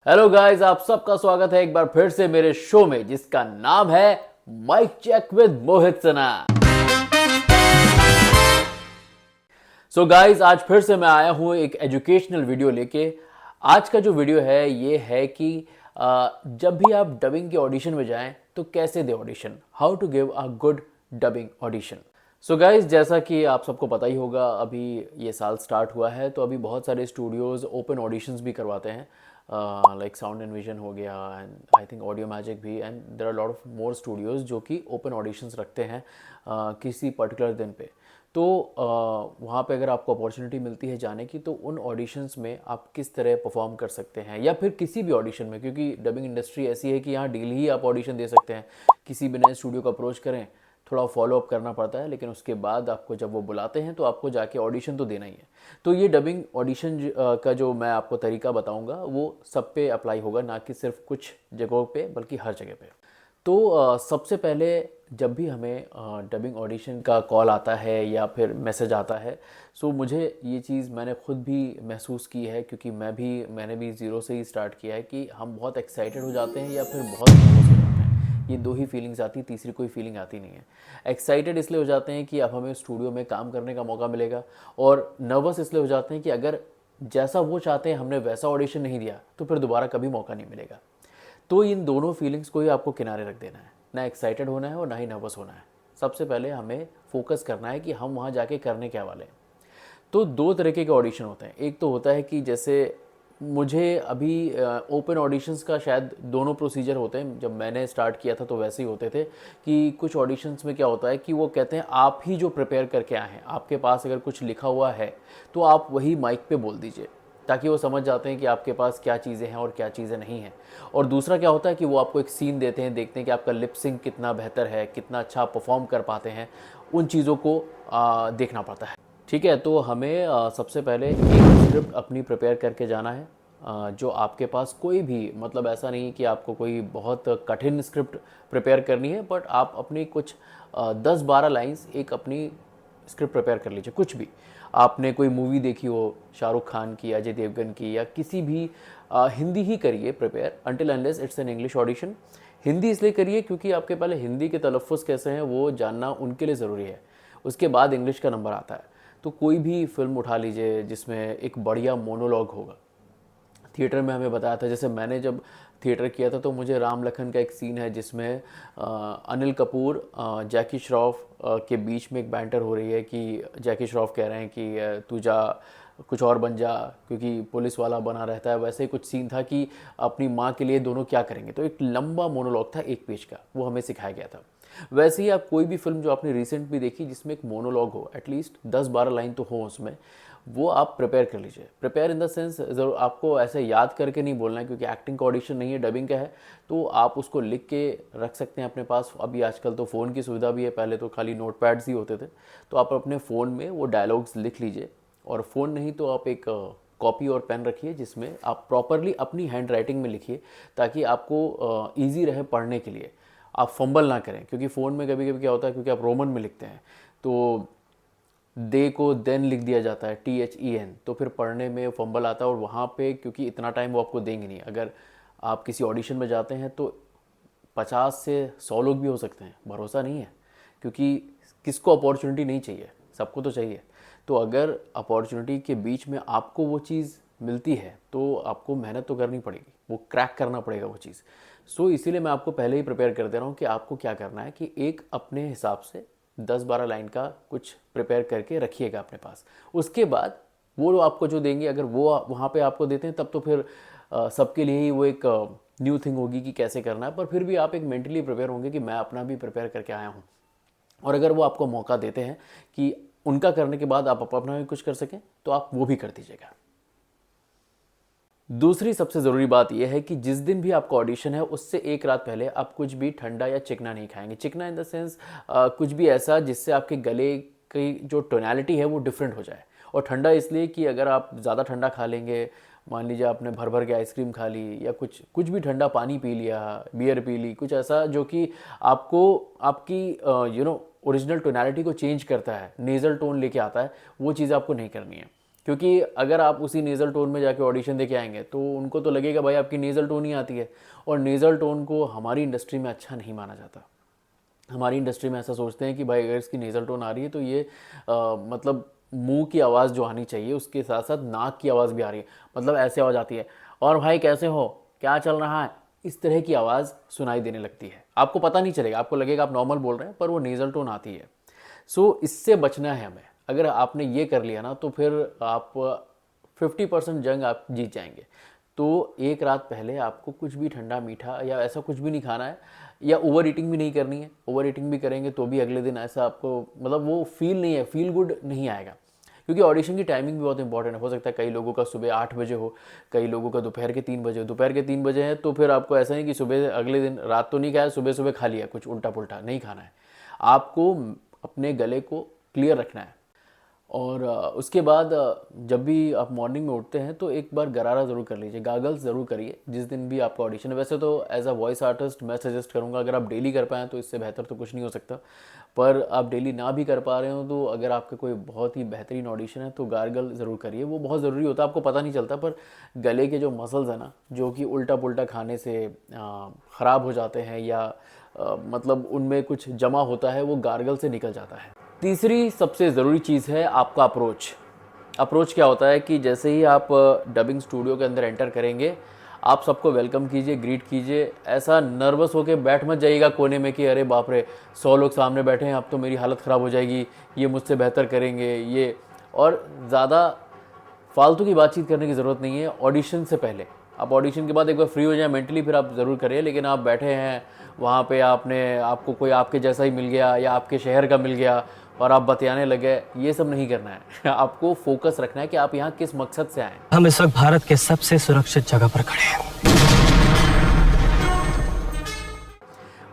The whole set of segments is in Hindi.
हेलो गाइस, आप सबका स्वागत है एक बार फिर से मेरे शो में जिसका नाम है mic check with Mohit Sinha. So guys, आज फिर से मैं आया हूं एक एजुकेशनल वीडियो लेके। आज का जो वीडियो है ये है कि जब भी आप डबिंग के ऑडिशन में जाएं तो कैसे दे audition, how to give a good dubbing audition. So guys, जैसा कि आप सबको पता ही होगा, अभी ये साल स्टार्ट हुआ है तो अभी बहुत सारे स्टूडियोज़ ओपन ऑडिशंस भी करवाते हैं, लाइक साउंड एंड विजन हो गया and I think audio magic भी, and there are lot of more studios जो कि ओपन ऑडिशंस रखते हैं किसी पर्टिकुलर दिन पे। तो वहाँ पे अगर आपको अपॉर्चुनिटी मिलती है जाने की तो उन ऑडिशंस में आप किस तरह परफॉर्म कर सकते हैं, या फिर किसी भी ऑडिशन में, क्योंकि डबिंग इंडस्ट्री ऐसी है कि यहाँ डेली ही आप ऑडिशन दे सकते हैं। किसी भी नए स्टूडियो को अप्रोच करें, थोड़ा फॉलो अप करना पड़ता है, लेकिन उसके बाद आपको जब वो बुलाते हैं तो आपको जाके ऑडिशन तो देना ही है। तो ये डबिंग ऑडिशन का जो मैं आपको तरीका बताऊंगा वो सब पे अप्लाई होगा, ना कि सिर्फ कुछ जगहों पे बल्कि हर जगह पे। तो सबसे पहले जब भी हमें डबिंग ऑडिशन का कॉल आता है या फिर मैसेज आता है, सो मुझे ये चीज़ मैंने खुद भी महसूस की है, क्योंकि मैंने भी ज़ीरो से ही स्टार्ट किया है कि हम बहुत एक्साइटेड हो जाते हैं या फिर बहुत नर्वस हो जाते हैं। ये दो ही फीलिंग्स आती, तीसरी कोई फीलिंग आती नहीं है। एक्साइटेड इसलिए हो जाते हैं कि अब हमें स्टूडियो में काम करने का मौका मिलेगा, और नर्वस इसलिए हो जाते हैं कि अगर जैसा वो चाहते हैं हमने वैसा ऑडिशन नहीं दिया तो फिर दोबारा कभी मौका नहीं मिलेगा। तो इन दोनों फीलिंग्स को ही आपको किनारे रख देना है, ना एक्साइटेड होना है और ना ही नर्वस होना है। सबसे पहले हमें फोकस करना है कि हम वहाँ जाके करने क्या वाले हैं। तो दो तरीके के ऑडिशन होते हैं। एक तो होता है कि जैसे मुझे अभी ओपन ऑडिशंस का शायद दोनों प्रोसीजर होते हैं, जब मैंने स्टार्ट किया था तो वैसे ही होते थे कि कुछ ऑडिशंस में क्या होता है कि वो कहते हैं आप ही जो प्रिपेयर करके आए हैं, आपके पास अगर कुछ लिखा हुआ है तो आप वही माइक पे बोल दीजिए, ताकि वो समझ जाते हैं कि आपके पास क्या चीज़ें हैं और क्या चीज़ें नहीं हैं। और दूसरा क्या होता है कि वो आपको एक सीन देते हैं, देखते हैं कि आपका लिप सिंक कितना बेहतर है, कितना अच्छा परफॉर्म कर पाते हैं। उन चीज़ों को देखना पड़ता है। ठीक है, तो हमें सबसे पहले एक स्क्रिप्ट अपनी प्रिपेयर करके जाना है, जो आपके पास कोई भी, मतलब ऐसा नहीं कि आपको कोई बहुत कठिन स्क्रिप्ट प्रिपेयर करनी है, बट आप अपनी कुछ 10-12 लाइंस एक अपनी स्क्रिप्ट प्रिपेयर कर लीजिए। कुछ भी आपने कोई मूवी देखी हो, शाहरुख खान की, अजय देवगन की, या किसी भी, हिंदी ही करिए prepare until unless it's an English audition. Hindi इसलिए करिए क्योंकि आपके पहले हिंदी के तलफ़ुज़ कैसे हैं वो जानना उनके लिए ज़रूरी है, उसके बाद इंग्लिश का नंबर आता है। तो कोई भी फिल्म उठा लीजिए जिसमें एक बढ़िया मोनोलॉग होगा। थिएटर में हमें बताया था, जैसे मैंने जब थिएटर किया था तो मुझे राम लखन का एक सीन है जिसमें अनिल कपूर जैकी श्रॉफ के बीच में एक बैंटर हो रही है कि जैकी श्रॉफ कह रहे हैं कि तू जा, कुछ और बन जा, क्योंकि पुलिस वाला बना रहता है। वैसे ही कुछ सीन था कि अपनी माँ के लिए दोनों क्या करेंगे। तो एक लंबा मोनोलॉग था 1 पेज का, वो हमें सिखाया गया था। वैसे ही आप कोई भी फिल्म जो आपने रिसेंट भी देखी जिसमें एक मोनोलॉग हो, एटलीस्ट 10-12 लाइन तो हो उसमें, वो आप प्रिपेयर कर लीजिए। प्रिपेयर इन द सेंस, ज़रूर आपको ऐसे याद करके नहीं बोलना है, क्योंकि एक्टिंग का ऑडिशन नहीं है, डबिंग का है। तो आप उसको लिख के रख सकते हैं अपने पास। अभी आजकल तो फ़ोन की सुविधा भी है, पहले तो खाली नोट पैड्स ही होते थे। तो आप अपने फ़ोन में वो डायलॉग्स लिख लीजिए, और फ़ोन नहीं तो आप एक कॉपी और पेन रखिए जिसमें आप प्रॉपरली अपनी हैंड राइटिंग में लिखिए, ताकि आपको ईजी रहे पढ़ने के लिए, आप फंबल ना करें। क्योंकि फ़ोन में कभी कभी क्या होता है, क्योंकि आप रोमन में लिखते हैं तो दे को देन लिख दिया जाता है, THEN, तो फिर पढ़ने में फंबल आता है। और वहाँ पे क्योंकि इतना टाइम वो आपको देंगे नहीं, अगर आप किसी ऑडिशन में जाते हैं तो 50 से 100 लोग भी हो सकते हैं, भरोसा नहीं है। क्योंकि किसको अपॉर्चुनिटी नहीं चाहिए, सबको तो चाहिए। तो अगर अपॉर्चुनिटी के बीच में आपको वो चीज़ मिलती है तो आपको मेहनत तो करनी पड़ेगी, वो क्रैक करना पड़ेगा वो चीज़। सो इसीलिए मैं आपको पहले ही प्रिपेयर कर दे रहा हूँ कि आपको क्या करना है, कि एक अपने हिसाब से 10-12 लाइन का कुछ प्रिपेयर करके रखिएगा अपने पास। उसके बाद वो आपको जो देंगे, अगर वो वहाँ पे आपको देते हैं तब तो फिर सबके लिए ही वो एक न्यू थिंग होगी कि कैसे करना है। पर फिर भी आप एक मेंटली प्रिपेयर होंगे कि मैं अपना भी प्रिपेयर करके आया हूँ। और अगर वो आपको मौका देते हैं कि उनका करने के बाद आप अपना भी कुछ कर सकें, तो आप वो भी कर दीजिएगा। दूसरी सबसे ज़रूरी बात यह है कि जिस दिन भी आपका ऑडिशन है उससे एक रात पहले आप कुछ भी ठंडा या चिकना नहीं खाएंगे। चिकना इन द सेंस कुछ भी ऐसा जिससे आपके गले की जो टोनैलिटी है वो डिफरेंट हो जाए। और ठंडा इसलिए कि अगर आप ज़्यादा ठंडा खा लेंगे, मान लीजिए आपने भर भर के आइसक्रीम खा ली, या कुछ कुछ भी ठंडा पानी पी लिया, बियर पी ली, कुछ ऐसा जो कि आपको आपकी ओरिजिनल टोनैलिटी को चेंज करता है, नेज़ल टोन लेके आता है, वो चीज़ आपको नहीं करनी है। क्योंकि अगर आप उसी नेज़ल टोन में जाके ऑडिशन दे के आएंगे तो उनको तो लगेगा भाई आपकी नेज़ल टोन ही आती है, और नेज़ल टोन को हमारी इंडस्ट्री में अच्छा नहीं माना जाता। हमारी इंडस्ट्री में ऐसा सोचते हैं कि भाई अगर इसकी नेज़ल टोन आ रही है तो ये मतलब मुंह की आवाज़ जो आनी चाहिए उसके साथ साथ नाक की आवाज़ भी आ रही है, मतलब ऐसे आवाज़ आती है, और भाई कैसे हो, क्या चल रहा है, इस तरह की आवाज़ सुनाई देने लगती है। आपको पता नहीं चलेगा, आपको लगेगा आप नॉर्मल बोल रहे हैं, पर वो नेज़ल टोन आती है। सो इससे बचना है हमें। अगर आपने ये कर लिया ना तो फिर आप 50% जंग आप जीत जाएंगे। तो एक रात पहले आपको कुछ भी ठंडा मीठा या ऐसा कुछ भी नहीं खाना है, या ओवर ईटिंग भी नहीं करनी है। ओवर ईटिंग भी करेंगे तो भी अगले दिन ऐसा आपको मतलब वो फील नहीं है, फील गुड नहीं आएगा। क्योंकि ऑडिशन की टाइमिंग भी बहुत इंपॉर्टेंट है। हो सकता है कई लोगों का सुबह 8 बजे हो, कई लोगों का दोपहर के 3 बजे हो। दोपहर के 3 बजे है तो फिर आपको ऐसा नहीं कि सुबह अगले दिन रात तो नहीं खाया, सुबह सुबह खा लिया कुछ उल्टा पुल्टा, नहीं खाना है। आपको अपने गले को क्लियर रखना है। और उसके बाद जब भी आप मॉर्निंग में उठते हैं तो एक बार गरारा ज़रूर कर लीजिए, गागल्स ज़रूर करिए जिस दिन भी आपका ऑडिशन है। वैसे तो एज अ वॉइस आर्टिस्ट मैं सजेस्ट करूंगा अगर आप डेली कर पाएँ तो इससे बेहतर तो कुछ नहीं हो सकता, पर आप डेली ना भी कर पा रहे हो तो अगर आपका कोई बहुत ही बेहतरीन ऑडिशन है तो गार्गल ज़रूर करिए। वो बहुत ज़रूरी होता है, आपको पता नहीं चलता, पर गले के जो मसल्स हैं ना, जो कि उल्टा पुल्टा खाने से ख़राब हो जाते हैं या मतलब उनमें कुछ जमा होता है, वो गार्गल से निकल जाता है। तीसरी सबसे ज़रूरी चीज़ है आपका अप्रोच। अप्रोच क्या होता है कि जैसे ही आप डबिंग स्टूडियो के अंदर एंटर करेंगे, आप सबको वेलकम कीजिए, ग्रीट कीजिए। ऐसा नर्वस होके बैठ मत जाइएगा कोने में कि अरे बाप रे 100 लोग सामने बैठे हैं, अब तो मेरी हालत ख़राब हो जाएगी, ये मुझसे बेहतर करेंगे ये। और ज़्यादा फालतू की बातचीत करने की ज़रूरत नहीं है ऑडिशन से पहले। आप ऑडिशन के बाद एक बार फ्री हो जाए मेंटली, फिर आप ज़रूर करिए। लेकिन आप बैठे हैं वहाँ पे, आपको कोई आपके जैसा ही मिल गया या आपके शहर का मिल गया और आप बतियाने लगे, ये सब नहीं करना है। आपको फोकस रखना है कि आप यहाँ किस मकसद से आए। हम इस वक्त भारत के सबसे सुरक्षित जगह पर खड़े हैं।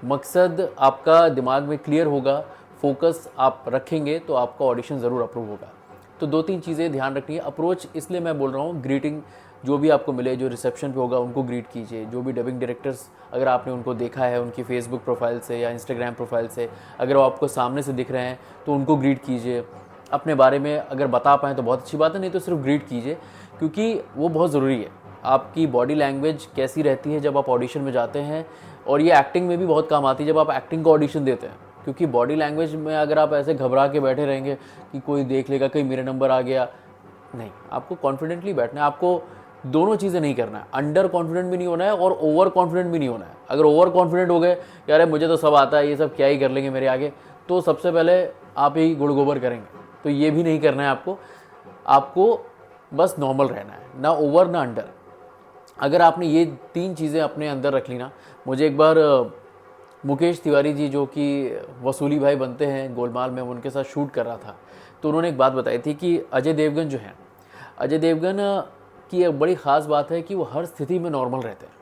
मकसद आपका दिमाग में क्लियर होगा, फोकस आप रखेंगे तो आपका ऑडिशन ज़रूर अप्रूव होगा। तो 2-3 चीज़ें ध्यान रखनी है। अप्रोच इसलिए मैं बोल रहा हूँ, ग्रीटिंग जो भी आपको मिले, जो रिसेप्शन पे होगा उनको ग्रीट कीजिए। जो भी डबिंग डायरेक्टर्स अगर आपने उनको देखा है उनकी फेसबुक प्रोफाइल से या इंस्टाग्राम प्रोफाइल से, अगर वो आपको सामने से दिख रहे हैं तो उनको ग्रीट कीजिए। अपने बारे में अगर बता पाएँ तो बहुत अच्छी बात है, नहीं तो सिर्फ ग्रीट कीजिए, क्योंकि वो बहुत ज़रूरी है। आपकी बॉडी लैंग्वेज कैसी रहती है जब आप ऑडिशन में जाते हैं, और ये एक्टिंग में भी बहुत काम आती है जब आप एक्टिंग का ऑडिशन देते हैं। क्योंकि बॉडी लैंग्वेज में अगर आप ऐसे घबरा के बैठे रहेंगे कि कोई देख लेगा, कहीं मेरा नंबर आ गया, नहीं, आपको कॉन्फिडेंटली बैठना है। आपको दोनों चीज़ें नहीं करना है, अंडर कॉन्फिडेंट भी नहीं होना है और ओवर कॉन्फिडेंट भी नहीं होना है। अगर ओवर कॉन्फिडेंट हो गए यार मुझे तो सब आता है, ये सब क्या ही कर लेंगे मेरे आगे, तो सबसे पहले आप ही गुड़ गोबर करेंगे। तो ये भी नहीं करना है आपको। आपको बस नॉर्मल रहना है, ना ओवर ना अंडर। अगर आपने ये 3 चीज़ें अपने अंदर रख ली ना, मुझे एक बार मुकेश तिवारी जी जो कि वसूली भाई बनते हैं गोलमाल में, उनके साथ शूट कर रहा था, तो उन्होंने एक बात बताई थी कि अजय देवगन जो हैं, अजय देवगन की एक बड़ी ख़ास बात है कि वो हर स्थिति में नॉर्मल रहते हैं।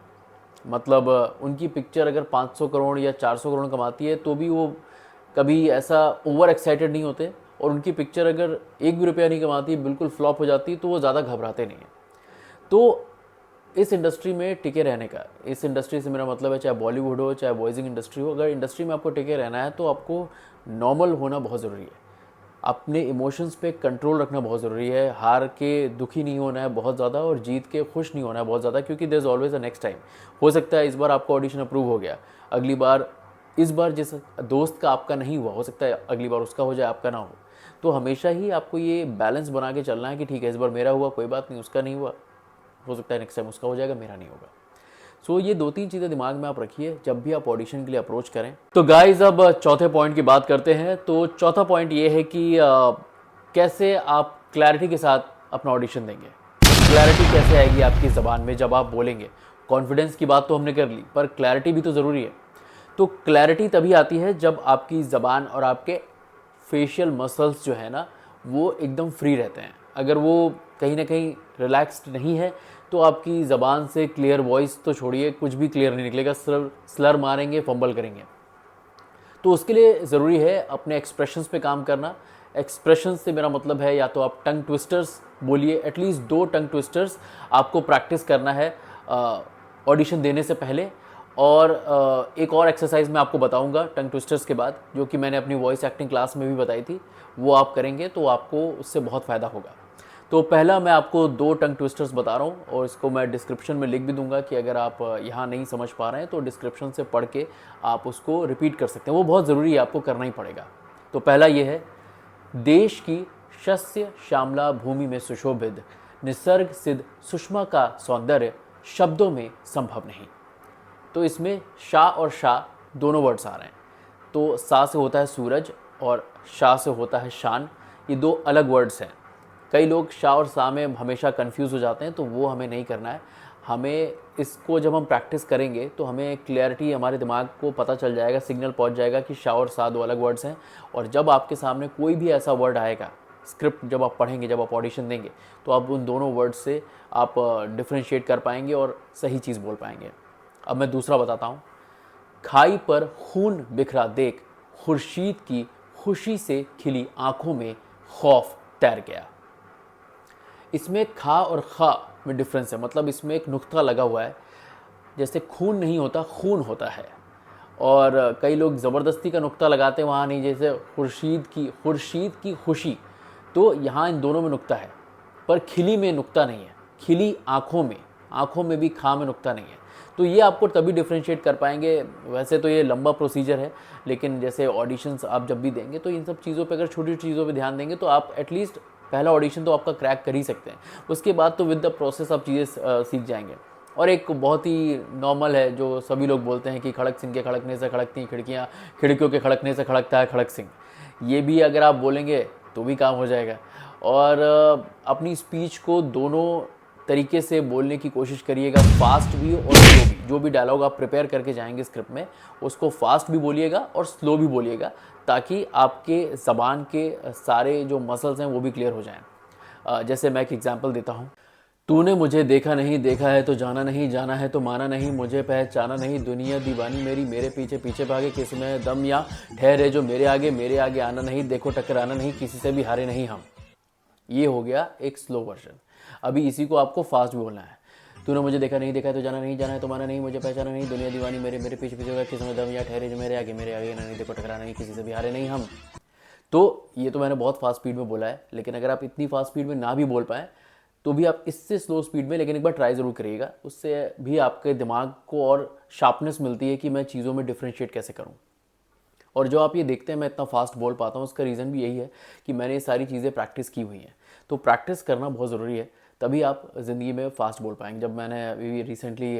मतलब उनकी पिक्चर अगर 500 करोड़ या 400 करोड़ कमाती है तो भी वो कभी ऐसा ओवर एक्साइटेड नहीं होते, और उनकी पिक्चर अगर 1 भी रुपया नहीं कमाती, बिल्कुल फ्लॉप हो जाती, तो वो ज़्यादा घबराते नहीं हैं। तो इस इंडस्ट्री में टिके रहने का, इस इंडस्ट्री से मेरा मतलब है चाहे बॉलीवुड हो चाहे वॉइसिंग इंडस्ट्री हो, अगर इंडस्ट्री में आपको टिके रहना है तो आपको नॉर्मल होना बहुत ज़रूरी है। अपने इमोशंस पे कंट्रोल रखना बहुत ज़रूरी है। हार के दुखी नहीं होना है बहुत ज़्यादा, और जीत के खुश नहीं होना है बहुत ज़्यादा, क्योंकि there is always a next time. हो सकता है इस बार आपका ऑडिशन अप्रूव हो गया, अगली बार, इस बार जिस दोस्त का आपका नहीं हुआ, हो सकता है अगली बार उसका हो जाए, आपका ना हो। तो हमेशा ही आपको ये बैलेंस बना के चलना है कि ठीक है इस बार मेरा हुआ, कोई बात नहीं, उसका नहीं हुआ, हो सकता है नेक्स्ट टाइम उसका हो जाएगा, मेरा नहीं होगा। सो ये 2-3 चीज़ें दिमाग में आप रखिए जब भी आप ऑडिशन के लिए अप्रोच करें। तो गाइज अब चौथे पॉइंट की बात करते हैं। तो चौथा पॉइंट ये है कि कैसे आप क्लैरिटी के साथ अपना ऑडिशन देंगे। क्लैरिटी कैसे आएगी आपकी ज़बान में जब आप बोलेंगे। कॉन्फिडेंस की बात तो हमने कर ली, पर क्लैरिटी भी तो ज़रूरी है। तो क्लैरिटी तभी आती है जब आपकी ज़बान और आपके फेशियल मसल्स जो है ना वो एकदम फ्री रहते हैं। अगर वो कहीं ना कहीं रिलैक्स्ड नहीं है तो आपकी ज़बान से क्लियर वॉइस तो छोड़िए, कुछ भी क्लियर नहीं निकलेगा, स्लर मारेंगे, फंबल करेंगे। तो उसके लिए ज़रूरी है अपने एक्सप्रेशंस पे काम करना। एक्सप्रेशंस से मेरा मतलब है या तो आप टंग ट्विस्टर्स बोलिए, एटलीस्ट 2 टंग ट्विस्टर्स आपको प्रैक्टिस करना है ऑडिशन देने से पहले। और एक और एक्सरसाइज मैं आपको बताऊंगा टंग ट्विस्टर्स के बाद, जो कि मैंने अपनी वॉइस एक्टिंग क्लास में भी बताई थी, वो आप करेंगे तो आपको उससे बहुत फ़ायदा होगा। तो पहला मैं आपको 2 टंग ट्विस्टर्स बता रहा हूँ और इसको मैं डिस्क्रिप्शन में लिख भी दूंगा कि अगर आप यहाँ नहीं समझ पा रहे हैं तो डिस्क्रिप्शन से पढ़ के आप उसको रिपीट कर सकते हैं, वो बहुत ज़रूरी है, आपको करना ही पड़ेगा। तो पहला ये है, देश की शस्य श्यामला भूमि में सुशोभित निसर्ग सिद्ध सुषमा का सौंदर्य शब्दों में संभव नहीं। तो इसमें शाह और शाह दोनों वर्ड्स आ रहे हैं। तो सा से होता है सूरज और शाह से होता है शान, ये 2 अलग वर्ड्स हैं। कई लोग शाह और सा में हमेशा कंफ्यूज हो जाते हैं, तो वो हमें नहीं करना है। हमें इसको जब हम प्रैक्टिस करेंगे तो हमें क्लैरिटी, हमारे दिमाग को पता चल जाएगा, सिग्नल पहुंच जाएगा कि शाह और सा 2 अलग वर्ड्स हैं। और जब आपके सामने कोई भी ऐसा वर्ड आएगा, स्क्रिप्ट जब आप पढ़ेंगे, जब आप ऑडिशन देंगे, तो आप उन दोनों वर्ड्स से आप डिफ्रेंशिएट कर पाएंगे और सही चीज़ बोल पाएंगे। अब मैं दूसरा बताता हूँ। खाई पर खून बिखरा देख खुर्शीद की खुशी से खिली आंखों में खौफ तैर गया। इसमें खा और खा में डिफरेंस है, मतलब इसमें एक नुक्ता लगा हुआ है। जैसे खून नहीं होता, खून होता है। और कई लोग ज़बरदस्ती का नुक्ता लगाते हैं, वहाँ नहीं। जैसे खुर्शीद की खुशी, तो यहाँ इन दोनों में नुक्ता है, पर खिली में नुक्ता नहीं है। खिली आँखों में भी खा में नुक्ता नहीं है। तो ये आपको तभी डिफ्रेंशिएट कर पाएंगे। वैसे तो ये लंबा प्रोसीजर है, लेकिन जैसे ऑडिशंस आप जब भी देंगे तो इन सब चीज़ों पे, अगर छोटी चीज़ों पे ध्यान देंगे तो आप एटलीस्ट पहला ऑडिशन तो आपका क्रैक कर ही सकते हैं। उसके बाद तो विद द प्रोसेस आप चीज़ें सीख जाएंगे। और एक बहुत ही नॉर्मल है जो सभी लोग बोलते हैं कि खड़क सिंह के खड़कने से खड़कती हैं खिड़कियाँ, खिड़कियों के खड़कने से खड़कता है खड़क सिंह। ये भी अगर आप बोलेंगे तो भी काम हो जाएगा। और अपनी स्पीच को दोनों तरीके से बोलने की कोशिश करिएगा, फास्ट भी और स्लो भी। जो भी डायलॉग आप प्रिपेयर करके जाएंगे स्क्रिप्ट में, उसको फास्ट भी बोलिएगा और स्लो भी बोलिएगा, ताकि आपके ज़बान के सारे जो मसल्स हैं वो भी क्लियर हो जाएं। जैसे मैं एक एग्जांपल देता हूँ। तूने मुझे देखा नहीं, देखा है तो जाना नहीं, जाना है तो माना नहीं, मुझे पहचाना नहीं, दुनिया दीवानी मेरी, मेरे पीछे पीछे भागे, किस में दम या ठहरे जो मेरे आगे आना नहीं, देखो टकराना नहीं, किसी से भी हारे नहीं हम। ये हो गया एक स्लो वर्जन। अभी इसी को आपको फास्ट बोलना है। तूने मुझे देखा नहीं, देखा है तो जाना नहीं, जाना है तो माना नहीं, मुझे पहचाना नहीं, दुनिया दीवानी मेरे, मेरे पीछे पीछे किस में दम या ठहरे जो मेरे आगे आना नहीं, देखो टकराना नहीं, किसी से भी हारे नहीं हम। तो ये तो मैंने बहुत फास्ट स्पीड में बोला है, लेकिन अगर आप इतनी फास्ट स्पीड में ना भी बोल पाएँ तो भी आप इससे स्लो स्पीड में, लेकिन एक बार ट्राई ज़रूर करिएगा। उससे भी आपके दिमाग को और शार्पनेस मिलती है कि मैं चीज़ों में डिफ्रेंशिएट कैसे करूँ। और जो आप ये देखते हैं मैं इतना फास्ट बोल पाता हूँ, उसका रीज़न भी यही है कि मैंने ये सारी चीज़ें प्रैक्टिस की हुई हैं। तो प्रैक्टिस करना बहुत ज़रूरी है, तभी आप ज़िंदगी में फ़ास्ट बोल पाएंगे। जब मैंने अभी रिसेंटली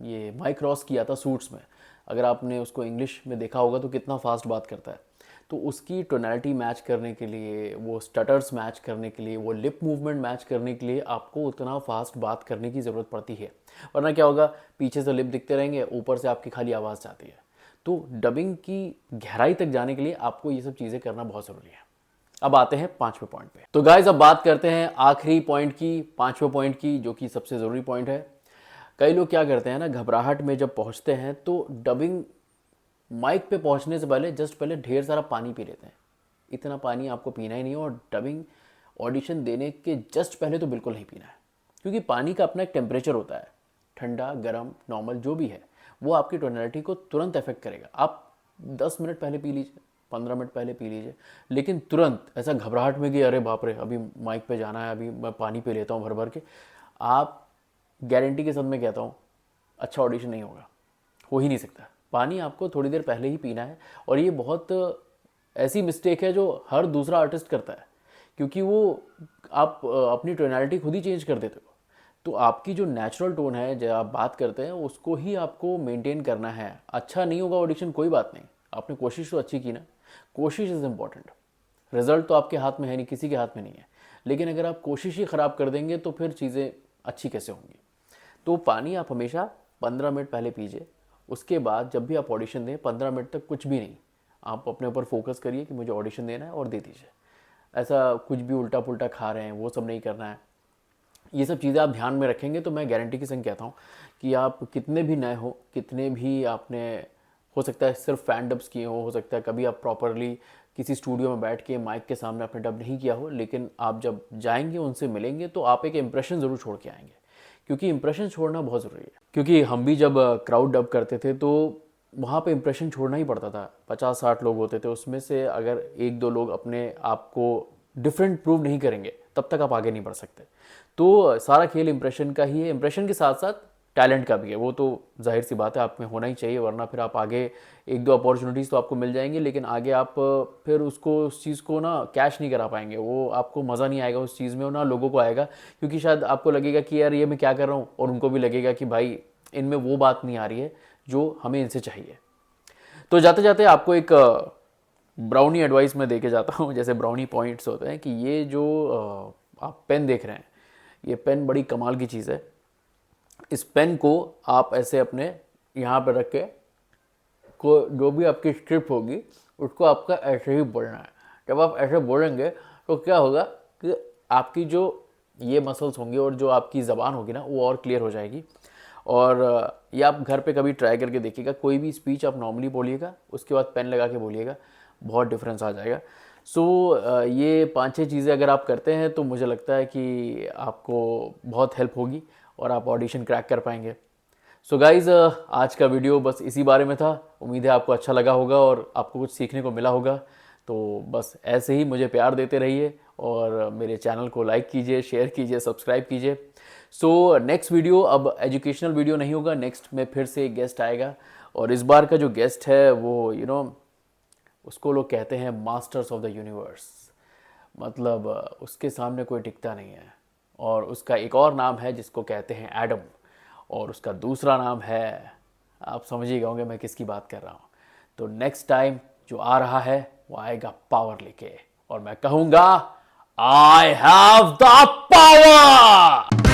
ये माइक क्रॉस किया था सूट्स में, अगर आपने उसको इंग्लिश में देखा होगा तो कितना फास्ट बात करता है। तो उसकी टोनैलिटी मैच करने के लिए, वो स्टटर्स मैच करने के लिए, वो लिप मूवमेंट मैच करने के लिए आपको उतना फास्ट बात करने की ज़रूरत पड़ती है। वरना क्या होगा, पीछे से लिप दिखते रहेंगे, ऊपर से आपकी खाली आवाज़ जाती है। तो डबिंग की गहराई तक जाने के लिए आपको ये सब चीज़ें करना बहुत ज़रूरी है। अब आते हैं 5वें पॉइंट पे। तो गाइज अब बात करते हैं आखिरी पॉइंट की, 5वें पॉइंट की, जो कि सबसे ज़रूरी पॉइंट है। कई लोग क्या करते हैं ना, घबराहट में जब पहुंचते हैं तो डबिंग माइक पे पहुंचने से पहले जस्ट पहले ढेर सारा पानी पी लेते हैं। इतना पानी आपको पीना ही नहीं है, और डबिंग ऑडिशन देने के जस्ट पहले तो बिल्कुल नहीं पीना है, क्योंकि पानी का अपना एक टेम्परेचर होता है, ठंडा, गर्म, नॉर्मल जो भी है, वो आपकी टोनैलिटी को तुरंत अफेक्ट करेगा। आप 10 मिनट पहले पी लीजिए, 15 मिनट पहले पी लीजिए, लेकिन तुरंत ऐसा घबराहट में कि अरे बाप रे अभी माइक पे जाना है, अभी मैं पानी पी लेता हूँ भर भर के, आप गारंटी के साथ मैं कहता हूँ अच्छा ऑडिशन नहीं होगा, हो ही नहीं सकता। पानी आपको थोड़ी देर पहले ही पीना है। और ये बहुत ऐसी मिस्टेक है जो हर दूसरा आर्टिस्ट करता है, क्योंकि वो आप अपनी टोनैलिटी खुद ही चेंज कर देते हो। तो आपकी जो नेचुरल टोन है, जब आप बात करते हैं, उसको ही आपको मेंटेन करना है। अच्छा नहीं होगा ऑडिशन, कोई बात नहीं, आपने कोशिश तो अच्छी की ना। कोशिश इज़ इम्पॉर्टेंट, रिजल्ट तो आपके हाथ में है नहीं, किसी के हाथ में नहीं है। लेकिन अगर आप कोशिश ही ख़राब कर देंगे तो फिर चीज़ें अच्छी कैसे होंगी। तो पानी आप हमेशा 15 मिनट पहले पीजिए। उसके बाद जब भी आप ऑडिशन दें 15 मिनट तक कुछ भी नहीं, आप अपने ऊपर फोकस करिए कि मुझे ऑडिशन देना है और दे दीजिए। ऐसा कुछ भी उल्टा पुल्टा खा रहे हैं वो सब नहीं करना है। ये सब चीज़ें आप ध्यान में रखेंगे तो मैं गारंटी के संग कहता हूँ कि आप कितने भी नए हो, कितने भी आपने हो सकता है सिर्फ फैन डब्स किए हो सकता है कभी आप प्रॉपरली किसी स्टूडियो में बैठ के माइक के सामने आपने डब नहीं किया हो, लेकिन आप जब जाएंगे उनसे मिलेंगे तो आप एक इम्प्रेशन ज़रूर छोड़ के आएंगे, क्योंकि इम्प्रेशन छोड़ना बहुत ज़रूरी है। क्योंकि हम भी जब क्राउड डब करते थे तो वहाँ पे इम्प्रेशन छोड़ना ही पड़ता था। 50-60 लोग होते थे, उसमें से अगर 1-2 लोग अपने आप को डिफरेंट प्रूव नहीं करेंगे तब तक आप आगे नहीं बढ़ सकते। तो सारा खेल इंप्रेशन का ही है, इंप्रेशन के साथ साथ टैलेंट का भी है। वो तो जाहिर सी बात है आप में होना ही चाहिए, वरना फिर आप आगे एक दो अपॉर्चुनिटीज़ तो आपको मिल जाएंगी, लेकिन आगे आप फिर उसको उस चीज़ को ना कैश नहीं करा पाएंगे। वो आपको मज़ा नहीं आएगा उस चीज़ में, ना लोगों को आएगा, क्योंकि शायद आपको लगेगा कि यार ये मैं क्या कर रहा हूँ, और उनको भी लगेगा कि भाई इनमें वो बात नहीं आ रही है जो हमें इनसे चाहिए। तो जाते जाते आपको एक ब्राउनी एडवाइस मैं दे के जाता हूँ, जैसे ब्राउनी पॉइंट्स होते हैं, कि ये जो आप पेन देख रहे हैं, ये पेन बड़ी कमाल की चीज़ है। इस पेन को आप ऐसे अपने यहाँ पर रख के को जो भी आपकी स्क्रिप्ट होगी उसको आपका ऐसे ही बोलना है। जब आप ऐसे बोलेंगे तो क्या होगा कि आपकी जो ये मसल्स होंगे और जो आपकी ज़बान होगी ना वो और क्लियर हो जाएगी। और ये आप घर पे कभी ट्राई करके देखिएगा, कोई भी स्पीच आप नॉर्मली बोलिएगा, उसके बाद पेन लगा के बोलिएगा, बहुत डिफरेंस आ जाएगा। सो ये 5-6 चीज़ें अगर आप करते हैं तो मुझे लगता है कि आपको बहुत हेल्प होगी और आप ऑडिशन क्रैक कर पाएंगे। सो गाइज़, आज का वीडियो बस इसी बारे में था। उम्मीद है आपको अच्छा लगा होगा और आपको कुछ सीखने को मिला होगा। तो बस ऐसे ही मुझे प्यार देते रहिए और मेरे चैनल को लाइक कीजिए, शेयर कीजिए, सब्सक्राइब कीजिए। सो नेक्स्ट वीडियो अब एजुकेशनल वीडियो नहीं होगा, नेक्स्ट में फिर से एक गेस्ट आएगा। और इस बार का जो गेस्ट है वो उसको लोग कहते हैं मास्टर्स ऑफ द यूनिवर्स। मतलब उसके सामने कोई टिकता नहीं है। और उसका एक और नाम है जिसको कहते हैं एडम, और उसका दूसरा नाम है, आप समझ ही गए होंगे मैं किसकी बात कर रहा हूँ। तो नेक्स्ट टाइम जो आ रहा है वो आएगा पावर लेके, और मैं कहूँगा आई हैव द पावर।